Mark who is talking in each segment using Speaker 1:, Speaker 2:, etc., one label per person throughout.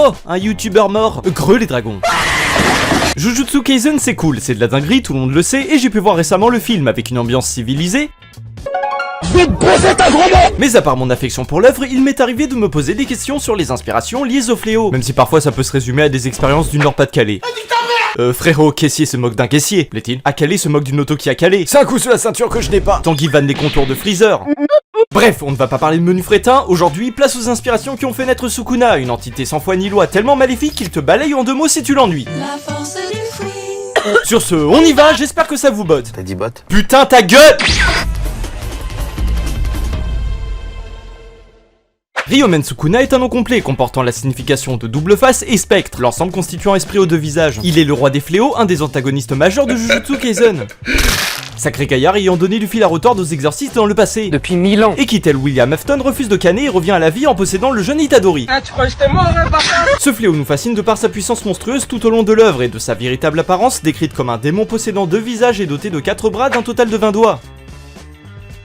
Speaker 1: Oh, un youtubeur mort. Greux les dragons. Jujutsu Kaisen c'est cool, c'est de la dinguerie, tout le monde le sait, et j'ai pu voir récemment le film avec une ambiance civilisée. Mais à part mon affection pour l'œuvre, il m'est arrivé de me poser des questions sur les inspirations liées au fléau, même si parfois ça peut se résumer à des expériences du Nord-Pas-de-Calais. Frérot, caissier se moque d'un caissier, plaît-il. À Calais se moque d'une auto qui a calé. C'est un coup sur la ceinture que je n'ai pas. Tanguy vanne les contours de Freezer. Bref, on ne va pas parler de menu fretin, aujourd'hui place aux inspirations qui ont fait naître Sukuna, une entité sans foi ni loi tellement maléfique qu'il te balaye en 2 mots si tu l'ennuies. La force du fruit. Sur ce, on y va, j'espère que ça vous botte.
Speaker 2: T'as dit botte?
Speaker 1: Putain ta gueule! Ryomen Sukuna est un nom complet comportant la signification de double face et spectre, l'ensemble constituant esprit aux 2 visages. Il est le roi des fléaux, un des antagonistes majeurs de Jujutsu Kaisen. Sacré gaillard ayant donné du fil à retordre aux exorcistes dans le passé.
Speaker 3: Depuis 1000 ans.
Speaker 1: Et qui tel William Afton refuse de canner et revient à la vie en possédant le jeune Itadori.
Speaker 3: Ah, tu crois que j'étais mort, hein, bâtard?
Speaker 1: Ce fléau nous fascine de par sa puissance monstrueuse tout au long de l'œuvre et de sa véritable apparence décrite comme un démon possédant 2 visages et doté de 4 bras d'un total de 20 doigts.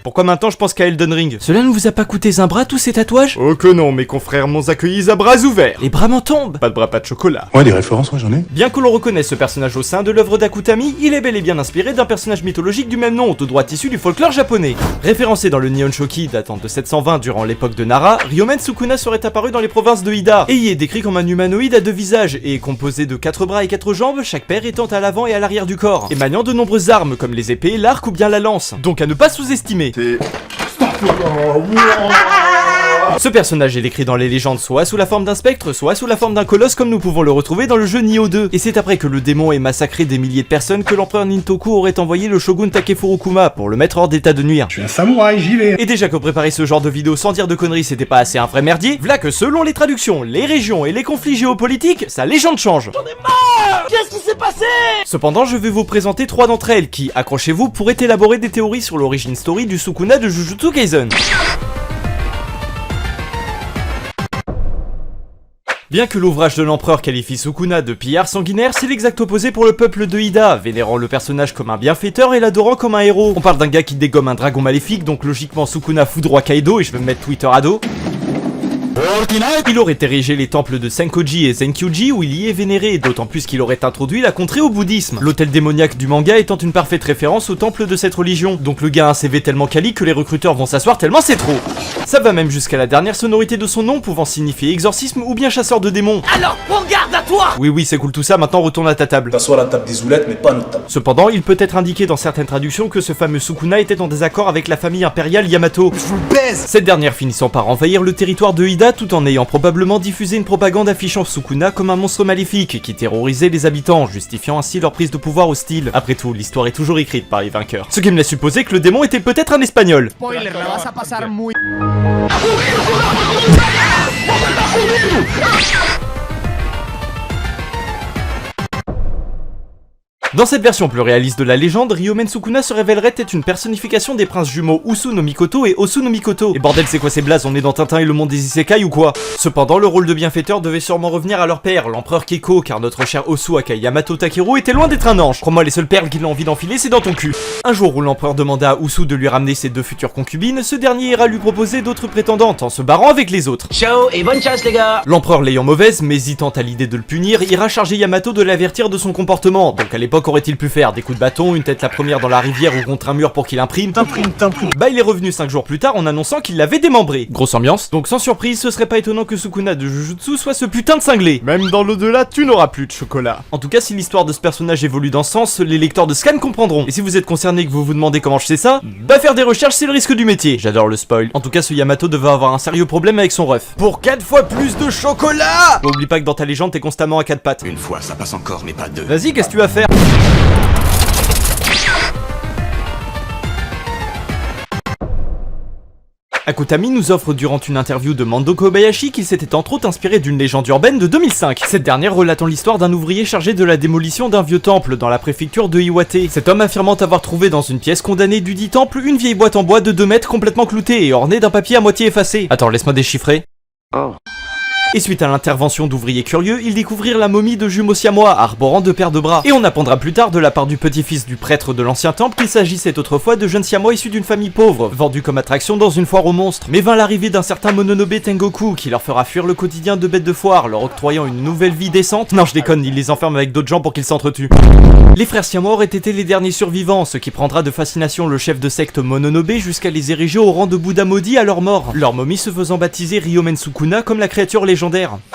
Speaker 1: Pourquoi maintenant je pense qu'à Elden Ring? Cela ne vous a pas coûté un bras tous ces tatouages? Oh que non, mes confrères m'ont accueilli à bras ouverts. Les bras m'en tombent. Pas de bras, pas de chocolat.
Speaker 4: Ouais, des références, ouais, j'en ai.
Speaker 1: Bien que l'on reconnaisse ce personnage au sein de l'œuvre d'Akutami, il est bel et bien inspiré d'un personnage mythologique du même nom, tout droit issu du folklore japonais. Référencé dans le Nihon Shoki datant de 720 durant l'époque de Nara, Ryomen Sukuna serait apparu dans les provinces de Hida, et y est décrit comme un humanoïde à 2 visages, et composé de 4 bras et 4 jambes, chaque paire étant à l'avant et à l'arrière du corps, et maniant de nombreuses armes comme les épées, l'arc ou bien la lance, donc à ne pas sous-estimer. Ce personnage est décrit dans les légendes soit sous la forme d'un spectre, soit sous la forme d'un colosse comme nous pouvons le retrouver dans le jeu Nioh 2. Et c'est après que le démon ait massacré des milliers de personnes que l'empereur Nintoku aurait envoyé le shogun Takefurukuma pour le mettre hors d'état de nuire.
Speaker 4: Je suis un samouraï, j'y vais.
Speaker 1: Et déjà que préparer ce genre de vidéo sans dire de conneries c'était pas assez un vrai merdier, v'là que selon les traductions, les régions et les conflits géopolitiques, sa légende change. J'en ai marre! Qu'est-ce qui s'est passé? Cependant, je vais vous présenter 3 d'entre elles qui, accrochez-vous, pourraient élaborer des théories sur l'origine story du Sukuna de Jujutsu Kaisen. Bien que l'ouvrage de l'empereur qualifie Sukuna de pillard sanguinaire, c'est l'exact opposé pour le peuple de Hida, vénérant le personnage comme un bienfaiteur et l'adorant comme un héros. On parle d'un gars qui dégomme un dragon maléfique, donc logiquement Sukuna foudroie Kaido, et je vais me mettre Twitter à dos. Il aurait érigé les temples de Senkoji et Zenkyuji où il y est vénéré, d'autant plus qu'il aurait introduit la contrée au bouddhisme. L'hôtel démoniaque du manga étant une parfaite référence au temple de cette religion, donc le gars a un CV tellement quali que les recruteurs vont s'asseoir tellement c'est trop. Ça va même jusqu'à la dernière sonorité de son nom pouvant signifier exorcisme ou bien chasseur de démons. Alors prends garde à toi! Oui c'est cool tout ça, maintenant retourne à ta table.
Speaker 5: T'assois à la table des oulettes mais pas à notre table.
Speaker 1: Cependant, il peut être indiqué dans certaines traductions que ce fameux Sukuna était en désaccord avec la famille impériale Yamato. Je vous baise! Cette dernière finissant par envahir le territoire de Hida tout en ayant probablement diffusé une propagande affichant Sukuna comme un monstre maléfique qui terrorisait les habitants, justifiant ainsi leur prise de pouvoir hostile. Après tout, l'histoire est toujours écrite par les vainqueurs. Ce qui me laisse supposer que le démon était peut-être un espagnol.
Speaker 3: Spoiler, la vas a pasar muy...
Speaker 1: Dans cette version plus réaliste de la légende, Ryomen Sukuna se révélerait être une personnification des princes jumeaux Usu no Mikoto et Osu no Mikoto. Et bordel, c'est quoi ces blazes? On est dans Tintin et le monde des isekai ou quoi? Cependant, le rôle de bienfaiteur devait sûrement revenir à leur père, l'empereur Keiko, car notre cher Osu aka Yamato Takeru était loin d'être un ange. Crois-moi, les seules perles qu'il a envie d'enfiler, c'est dans ton cul. Un jour où l'empereur demanda à Usu de lui ramener ses 2 futures concubines, ce dernier ira lui proposer d'autres prétendantes en se barrant avec les autres.
Speaker 3: Ciao et bonne chasse les gars.
Speaker 1: L'empereur l'ayant mauvaise, mais hésitant à l'idée de le punir, ira charger Yamato de l'avertir de son comportement. Donc à l'époque, aurait-il pu faire des coups de bâton, une tête la première dans la rivière ou contre un mur pour qu'il imprime? Bah il est revenu 5 jours plus tard en annonçant qu'il l'avait démembré. Grosse ambiance. Donc sans surprise, ce serait pas étonnant que Sukuna de Jujutsu soit ce putain de cinglé. Même dans l'au-delà, tu n'auras plus de chocolat. En tout cas, si l'histoire de ce personnage évolue dans ce sens, les lecteurs de Scan comprendront. Et si vous êtes concerné et que vous vous demandez comment je sais ça, bah faire des recherches c'est le risque du métier. J'adore le spoil. En tout cas, ce Yamato devait avoir un sérieux problème avec son ref. Pour 4 fois plus de chocolat! Bon, oublie pas que dans ta légende, t'es constamment à 4 pattes.
Speaker 2: Une fois, ça passe encore, mais pas 2.
Speaker 1: Vas-y, qu'est-ce que tu vas faire? Akutami nous offre durant une interview de Mando Kobayashi qu'il s'était entre autres inspiré d'une légende urbaine de 2005. Cette dernière relatant l'histoire d'un ouvrier chargé de la démolition d'un vieux temple dans la préfecture de Iwate. Cet homme affirmant avoir trouvé dans une pièce condamnée du dit temple une vieille boîte en bois de 2 mètres complètement cloutée et ornée d'un papier à moitié effacé. Attends, laisse-moi déchiffrer. Oh. Et suite à l'intervention d'ouvriers curieux, ils découvrirent la momie de jumeaux siamois arborant 2 paires de bras. Et on apprendra plus tard de la part du petit-fils du prêtre de l'ancien temple qu'il s'agissait autrefois de jeunes siamois issus d'une famille pauvre, vendus comme attraction dans une foire aux monstres. Mais vint l'arrivée d'un certain Mononobe Tengoku qui leur fera fuir le quotidien de bêtes de foire, leur octroyant une nouvelle vie décente. Non, je déconne, il les enferme avec d'autres gens pour qu'ils s'entretuent. Les frères siamois auraient été les derniers survivants, ce qui prendra de fascination le chef de secte Mononobe jusqu'à les ériger au rang de Bouddha maudit à leur mort, leur momie se faisant baptiser Ryomen Sukuna comme la créature légendaire.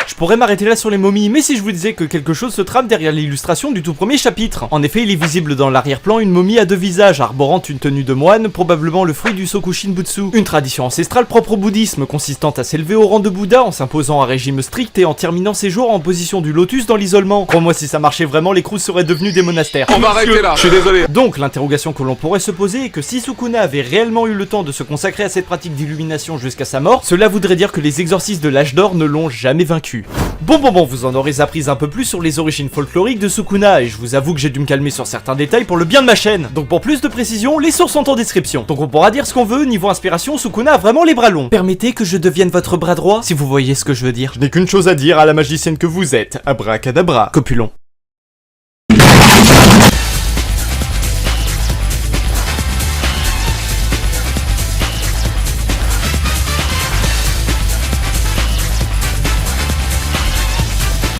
Speaker 1: Je pourrais m'arrêter là sur les momies, mais si je vous disais que quelque chose se trame derrière l'illustration du tout premier chapitre. En effet, il est visible dans l'arrière-plan une momie à 2 visages, arborant une tenue de moine, probablement le fruit du Sokushin Butsu, une tradition ancestrale propre au bouddhisme, consistant à s'élever au rang de Bouddha en s'imposant un régime strict et en terminant ses jours en position du lotus dans l'isolement. Crois-moi, si ça marchait vraiment, les crous seraient devenus des monastères.
Speaker 2: On va arrêter là, je suis désolé.
Speaker 1: Donc, l'interrogation que l'on pourrait se poser est que si Sukuna avait réellement eu le temps de se consacrer à cette pratique d'illumination jusqu'à sa mort, cela voudrait dire que les exorcistes de l'âge d'or ne l'ont jamais vaincu. Bon, vous en aurez appris un peu plus sur les origines folkloriques de Sukuna, et je vous avoue que j'ai dû me calmer sur certains détails pour le bien de ma chaîne. Donc pour plus de précision, les sources sont en description. Donc on pourra dire ce qu'on veut, niveau inspiration, Sukuna a vraiment les bras longs. Permettez que je devienne votre bras droit, si vous voyez ce que je veux dire. Je n'ai qu'une chose à dire à la magicienne que vous êtes, abracadabra, copulon.